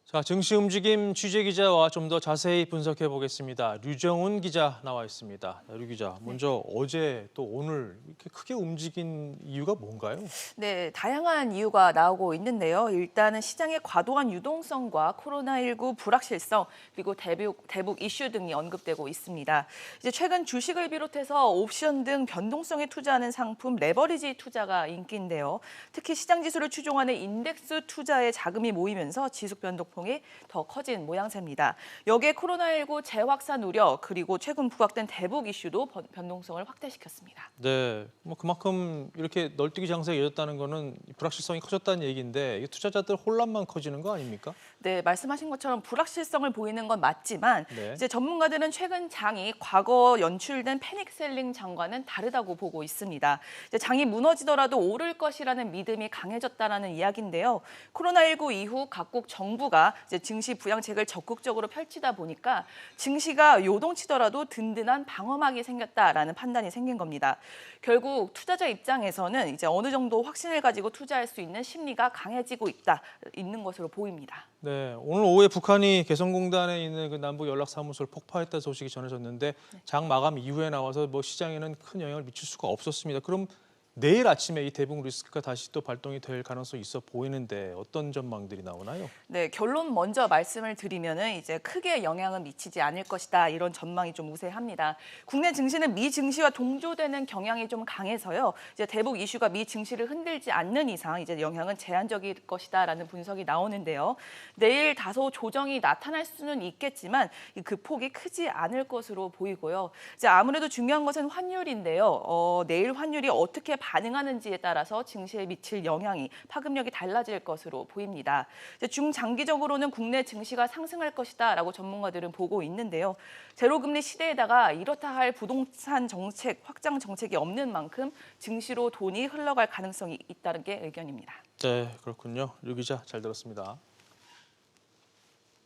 자, 증시 움직임 취재 기자와 좀 더 자세히 분석해 보겠습니다. 류정훈 기자 나와 있습니다. 류 기자, 먼저 어제 또 오늘 이렇게 크게 움직인 이유가 뭔가요? 네, 다양한 이유가 나오고 있는데요. 일단은 시장의 과도한 유동성과 코로나19 불확실성, 그리고 대북 이슈 등이 언급되고 있습니다. 이제 최근 주식을 비롯해서 옵션 등 변동성에 투자하는 상품 레버리지 투자가 인기인데요. 특히 시장 지수를 추종하는 인덱스 투자에 자금이 모이면서 지수 변동폭이 더 커진 모양새입니다. 여기에 코로나19 재확산 우려, 그리고 최근 부각된 대북 이슈도 변동성을 확대시켰습니다. 네, 뭐 그만큼 이렇게 널뛰기 장세가 이어졌다는 거는 불확실성이 커졌다는 얘기인데 이게 투자자들 혼란만 커지는 거 아닙니까? 네, 말씀하신 것처럼 불확실성을 보이는 건 맞지만 네. 이제 전문가들은 최근 장이 과거 연출된 패닉셀링 장과는 다르다고 보고 있습니다. 이제 장이 무너지더라도 오를 것이라는 믿음이 강해졌다라는 이야기인데요. 코로나19 이후 각국 정부가 이제 증시 부양책을 적극적으로 펼치다 보니까 증시가 요동치더라도 든든한 방어막이 생겼다라는 판단이 생긴 겁니다. 결국 투자자 입장에서는 이제 어느 정도 확신을 가지고 투자할 수 있는 심리가 강해지고 있는 것으로 보입니다. 네, 오늘 오후에 북한이 개성공단에 있는 그 남북 연락사무소를 폭파했다는 소식이 전해졌는데 장 마감 이후에 나와서 뭐 시장에는 큰 영향을 미칠 수가 없었습니다. 그럼 내일 아침에 이 대북 리스크가 다시 또 발동이 될 가능성이 있어 보이는데 어떤 전망들이 나오나요? 네, 결론 먼저 말씀을 드리면은 이제 크게 영향은 미치지 않을 것이다, 이런 전망이 좀 우세합니다. 국내 증시는 미 증시와 동조되는 경향이 좀 강해서요. 이제 대북 이슈가 미 증시를 흔들지 않는 이상 이제 영향은 제한적일 것이다라는 분석이 나오는데요. 내일 다소 조정이 나타날 수는 있겠지만 그 폭이 크지 않을 것으로 보이고요. 이제 아무래도 중요한 것은 환율인데요. 내일 환율이 어떻게 반응하는지에 따라서 증시에 미칠 영향이 파급력이 달라질 것으로 보입니다. 중장기적으로는 국내 증시가 상승할 것이다라고 전문가들은 보고 있는데요. 제로금리 시대에다가 이렇다 할 부동산 정책, 확장 정책이 없는 만큼 증시로 돈이 흘러갈 가능성이 있다는 게 의견입니다. 네, 그렇군요. 류 기자 잘 들었습니다.